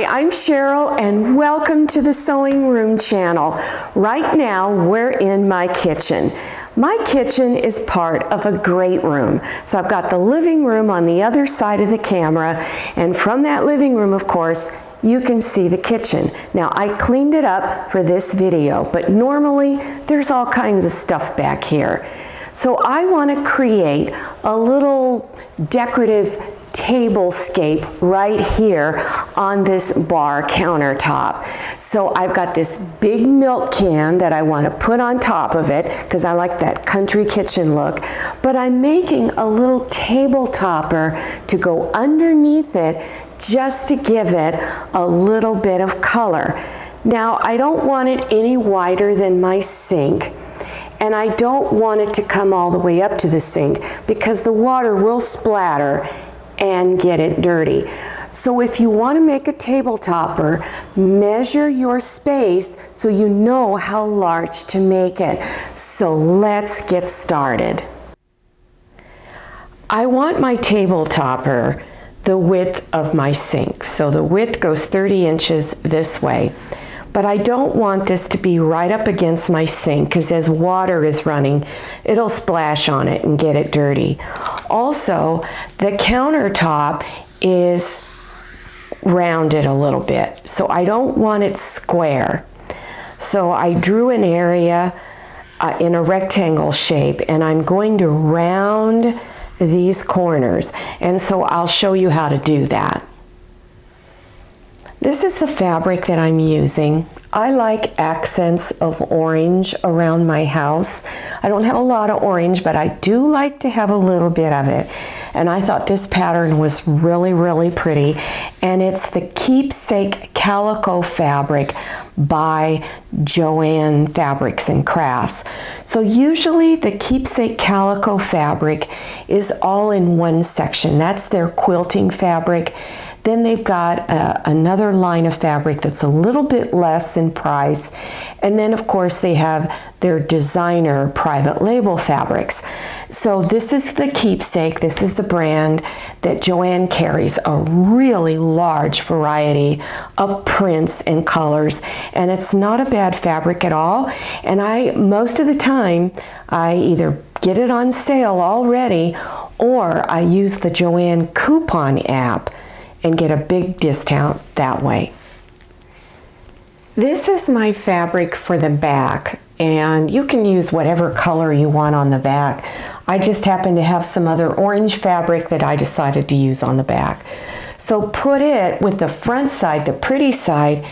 Hi, I'm Cheryl and welcome to the Sewing Room channel. Right now we're in my kitchen. My kitchen is part of a great room. So I've got the living room on the other side of the camera, and from that living room, of course, you can see the kitchen. Now I cleaned it up for this video, but normally there's all kinds of stuff back here. So I want to create a little decorative tablescape right here on this bar countertop. So I've got this big milk can that I want to put on top of it because I like that country kitchen look, but I'm making a little table topper to go underneath it just to give it a little bit of color. Now I don't want it any wider than my sink, and I don't want it to come all the way up to the sink because the water will splatter and get it dirty. So if you want to make a table topper, measure your space so you know how large to make it. So let's get started. I want my table topper the width of my sink. So the width goes 30 inches this way. But I don't want this to be right up against my sink because as water is running, it'll splash on it and get it dirty. Also, the countertop is rounded a little bit, so I don't want it square. So I drew an area in a rectangle shape, and I'm going to round these corners. And so I'll show you how to do that. This is the fabric that I'm using. I like accents of orange around my house. I don't have a lot of orange, but I do like to have a little bit of it. And I thought this pattern was really, really pretty. And it's the Keepsake Calico fabric by Joann Fabrics and Crafts. So usually the Keepsake Calico fabric is all in one section. That's their quilting fabric. Then they've got another line of fabric that's a little bit less in price. And then of course they have their designer private label fabrics. So this is the Keepsake, this is the brand that Joann carries, a really large variety of prints and colors. And it's not a bad fabric at all. And most of the time, I either get it on sale already or I use the Joann coupon app and get a big discount that way. This is my fabric for the back, and you can use whatever color you want on the back. I just happen to have some other orange fabric that I decided to use on the back. So put it with the front side, the pretty side,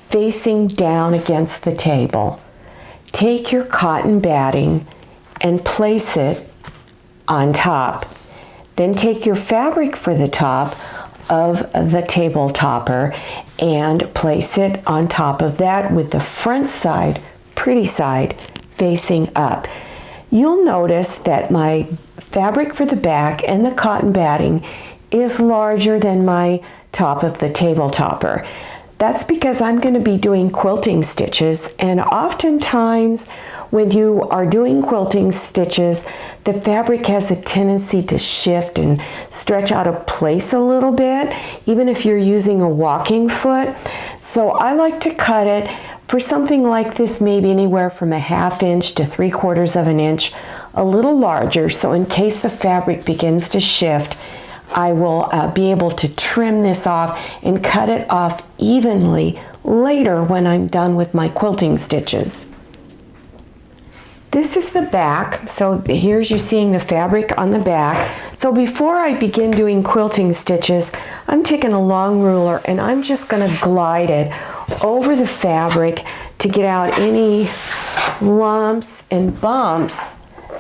facing down against the table. Take your cotton batting and place it on top. Then take your fabric for the top of the table topper and place it on top of that with the front side, pretty side, facing up. You'll notice that my fabric for the back and the cotton batting is larger than my top of the table topper. That's because I'm going to be doing quilting stitches, and oftentimes when you are doing quilting stitches, the fabric has a tendency to shift and stretch out of place a little bit, even if you're using a walking foot. So I like to cut it for something like this, maybe anywhere from 1/2 inch to 3/4 of an inch, a little larger, so in case the fabric begins to shift, I will be able to trim this off and cut it off evenly later when I'm done with my quilting stitches. This is the back, so here's you seeing the fabric on the back. So before I begin doing quilting stitches, I'm taking a long ruler and I'm just going to glide it over the fabric to get out any lumps and bumps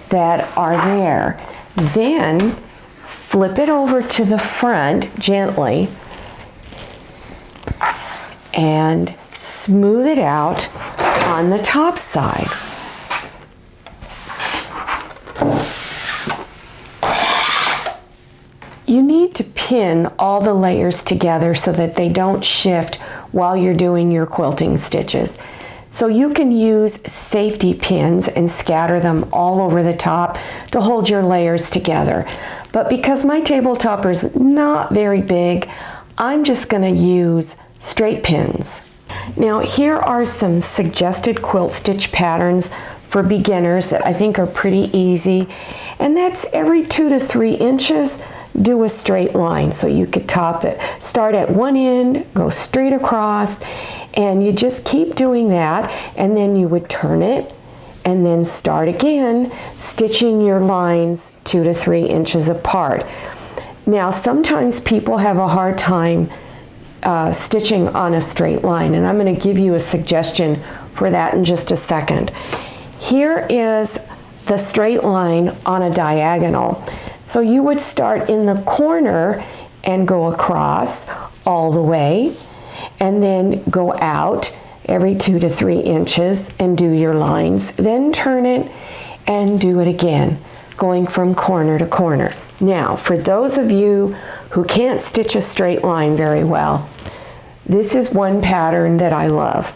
that are there. Then flip it over to the front gently and smooth it out on the top side. You need to pin all the layers together so that they don't shift while you're doing your quilting stitches. So you can use safety pins and scatter them all over the top to hold your layers together. But because my table topper is not very big, I'm just going to use straight pins. Now here are some suggested quilt stitch patterns for beginners that I think are pretty easy, and that's every 2 to 3 inches do a straight line. So you could top it, start at one end, go straight across, and you just keep doing that, and then you would turn it and then start again, stitching your lines 2 to 3 inches apart. Now sometimes people have a hard time stitching on a straight line, and I'm going to give you a suggestion for that in just a second. Here is the straight line on a diagonal. So you would start in the corner and go across all the way, and then go out every 2 to 3 inches and do your lines. Then turn it and do it again, going from corner to corner. Now, for those of you who can't stitch a straight line very well, this is one pattern that I love.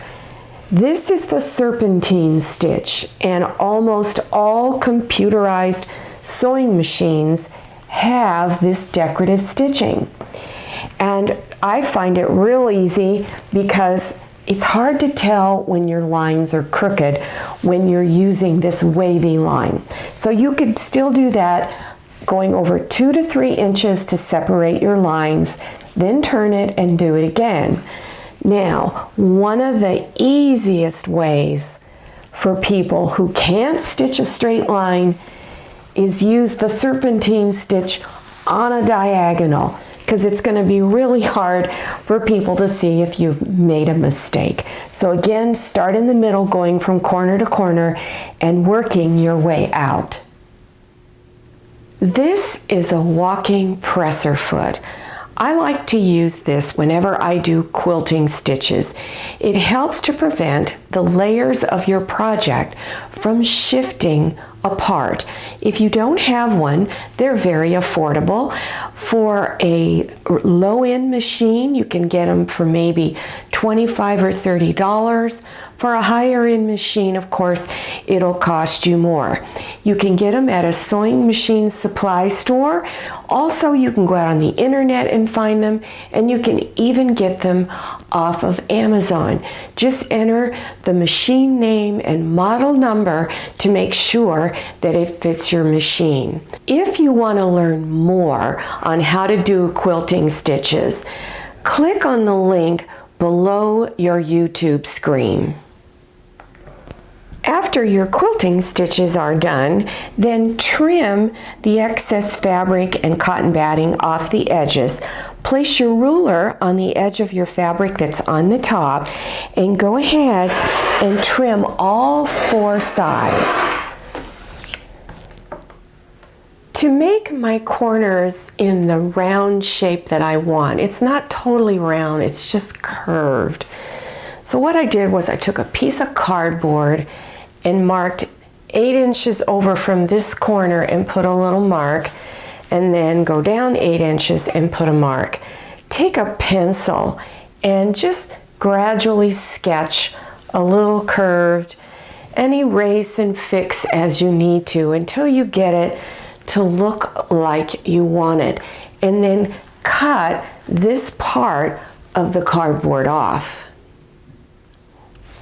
This is the Serpentine Stitch, and almost all computerized sewing machines have this decorative stitching. And I find it real easy because it's hard to tell when your lines are crooked when you're using this wavy line. So you could still do that, going over 2 to 3 inches to separate your lines, then turn it and do it again. Now, one of the easiest ways for people who can't stitch a straight line is use the Serpentine Stitch on a diagonal, because it's going to be really hard for people to see if you've made a mistake. So again, start in the middle, going from corner to corner and working your way out. This is a walking presser foot. I like to use this whenever I do quilting stitches. It helps to prevent the layers of your project from shifting apart. If you don't have one, they're very affordable. For a low-end machine, you can get them for maybe $25 or $30. For a higher-end machine, of course, it'll cost you more. You can get them at a sewing machine supply store. Also, you can go out on the internet and find them, and you can even get them off of Amazon. Just enter the machine name and model number to make sure that it fits your machine. If you want to learn more on how to do quilting stitches, click on the link below your YouTube screen. After your quilting stitches are done, then trim the excess fabric and cotton batting off the edges. Place your ruler on the edge of your fabric that's on the top, and go ahead and trim all 4 sides. To make my corners in the round shape that I want, it's not totally round, it's just curved. So what I did was I took a piece of cardboard and marked 8 inches over from this corner and put a little mark, and then go down 8 inches and put a mark. Take a pencil and just gradually sketch a little curved, and erase and fix as you need to until you get it to look like you want it. And then cut this part of the cardboard off.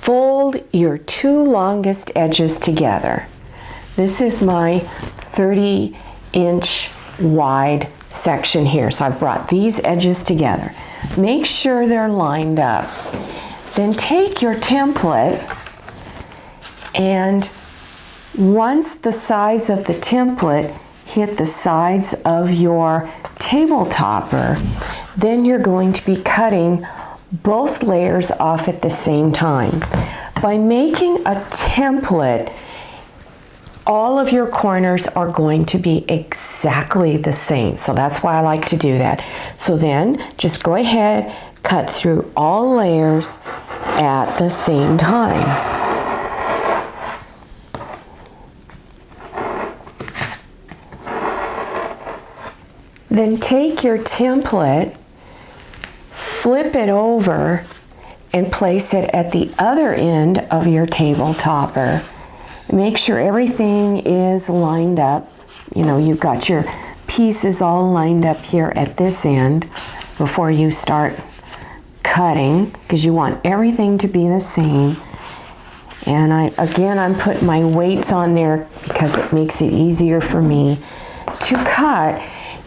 Fold your 2 longest edges together. This is my 30-inch wide section here. So I've brought these edges together. Make sure they're lined up. Then take your template, and once the sides of the template hit the sides of your table topper, then you're going to be cutting both layers off at the same time. By making a template, all of your corners are going to be exactly the same. So that's why I like to do that. So then just go ahead, cut through all layers at the same time. Then take your template, flip it over, and place it at the other end of your table topper. Make sure everything is lined up. You know, you've got your pieces all lined up here at this end before you start cutting because you want everything to be the same. And I'm putting my weights on there because it makes it easier for me to cut,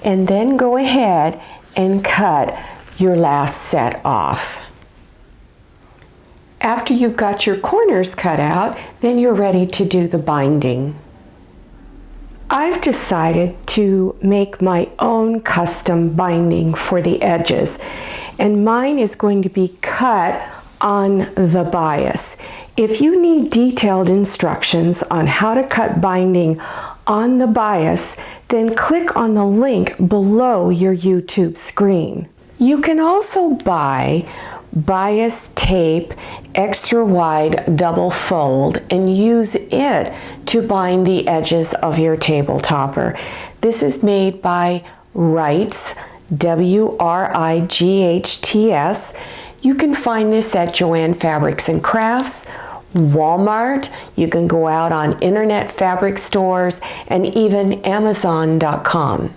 and then go ahead and cut your last set off. After you've got your corners cut out, then you're ready to do the binding. I've decided to make my own custom binding for the edges, and mine is going to be cut on the bias. If you need detailed instructions on how to cut binding on the bias, then click on the link below your YouTube screen. You can also buy bias tape extra wide double fold and use it to bind the edges of your table topper. This is made by Wrights, W-R-I-G-H-T-S. You can find this at Joann Fabrics and Crafts, Walmart. You can go out on internet fabric stores and even Amazon.com.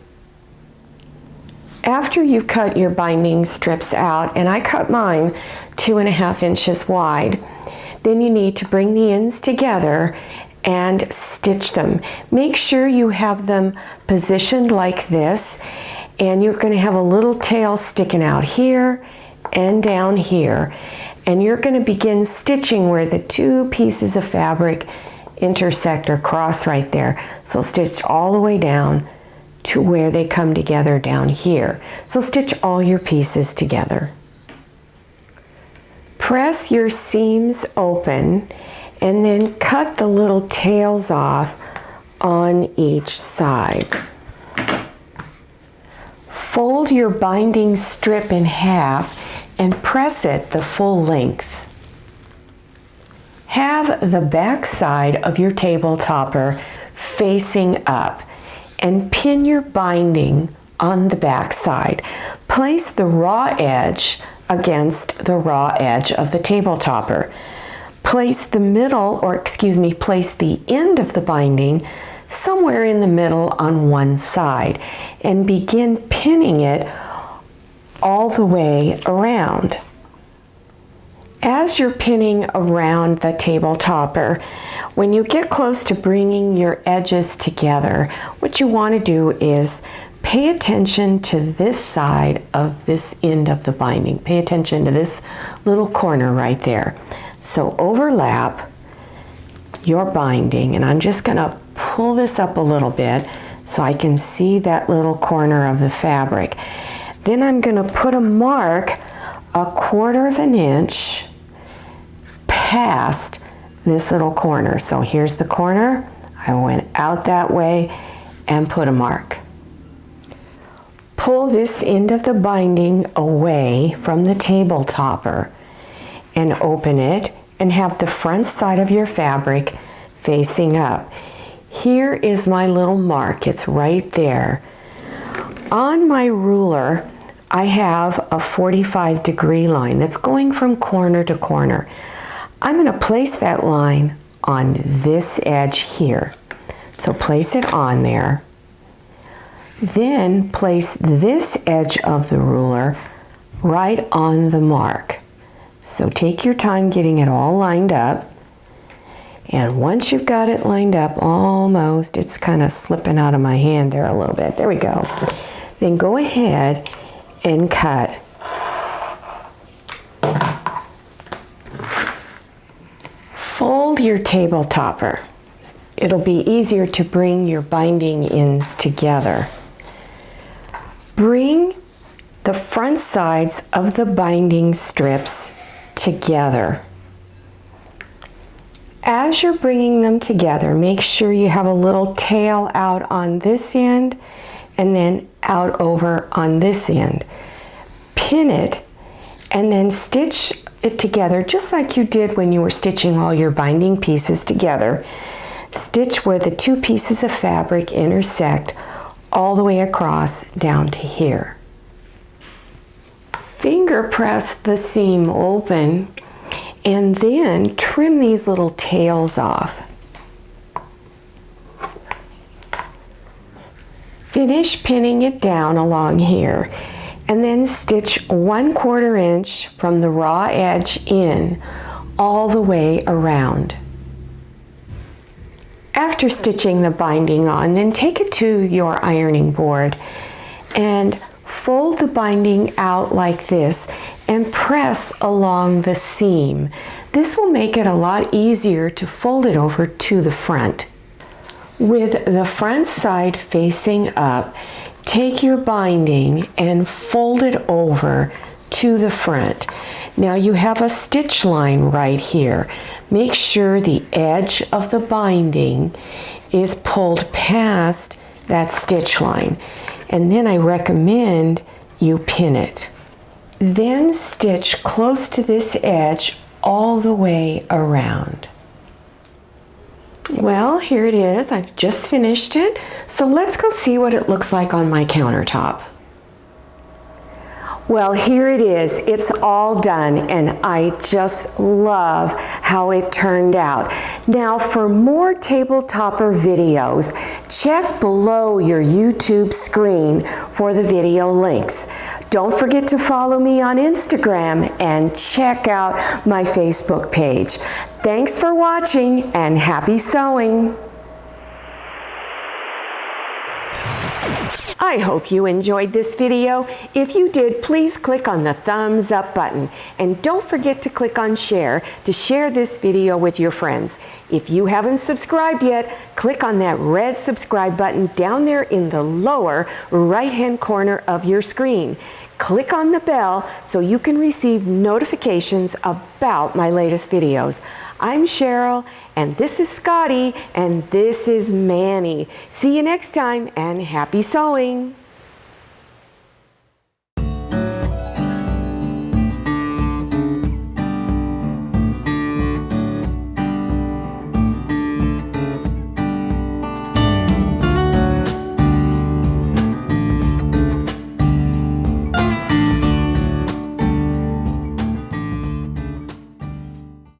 After you cut your binding strips out, and I cut mine 2.5 inches wide, then you need to bring the ends together and stitch them. Make sure you have them positioned like this, and you're going to have a little tail sticking out here and down here, and you're going to begin stitching where the two pieces of fabric intersect or cross right there. So stitch all the way down to where they come together down here. So stitch all your pieces together. Press your seams open and then cut the little tails off on each side. Fold your binding strip in half and press it the full length. Have the back side of your table topper facing up and pin your binding on the back side. Place the raw edge against the raw edge of the table topper. Place the place the end of the binding somewhere in the middle on one side and begin pinning it all the way around. As you're pinning around the table topper, when you get close to bringing your edges together, what you want to do is pay attention to this side of this end of the binding. Pay attention to this little corner right there. So overlap your binding, and I'm just going to pull this up a little bit so I can see that little corner of the fabric. Then I'm going to put a mark 1/4 inch past this little corner. So here's the corner. I went out that way and put a mark. Pull this end of the binding away from the table topper and open it and have the front side of your fabric facing up. Here is my little mark. It's right there. On my ruler, I have a 45-degree line that's going from corner to corner. I'm going to place that line on this edge here. So place it on there. Then place this edge of the ruler right on the mark. So take your time getting it all lined up. And once you've got it lined up, almost, it's kind of slipping out of my hand there a little bit. There we go. Then go ahead and cut. Fold your table topper. It'll be easier to bring your binding ends together. Bring the front sides of the binding strips together. As you're bringing them together, make sure you have a little tail out on this end and then out over on this end. Pin it and then stitch it together just like you did when you were stitching all your binding pieces together. Stitch where the two pieces of fabric intersect all the way across down to here. Finger press the seam open and then trim these little tails off. Finish pinning it down along here and then stitch 1/4 inch from the raw edge in all the way around. After stitching the binding on, then take it to your ironing board and fold the binding out like this and press along the seam. This will make it a lot easier to fold it over to the front. With the front side facing up, take your binding and fold it over to the front. Now you have a stitch line right here. Make sure the edge of the binding is pulled past that stitch line, and then I recommend you pin it. Then stitch close to this edge all the way around. Well, here it is. I've just finished it. So let's go see what it looks like on my countertop. Well, here it is. It's all done, and I just love how it turned out. Now, for more table topper videos, check below your YouTube screen for the video links. Don't forget to follow me on Instagram and check out my Facebook page. Thanks for watching, and happy sewing! I hope you enjoyed this video. If you did, please click on the thumbs up button, and don't forget to click on share to share this video with your friends. If you haven't subscribed yet, click on that red subscribe button down there in the lower right-hand corner of your screen. Click on the bell so you can receive notifications about my latest videos. I'm Cheryl, and this is Scotty, and this is Manny. See you next time, and happy sewing!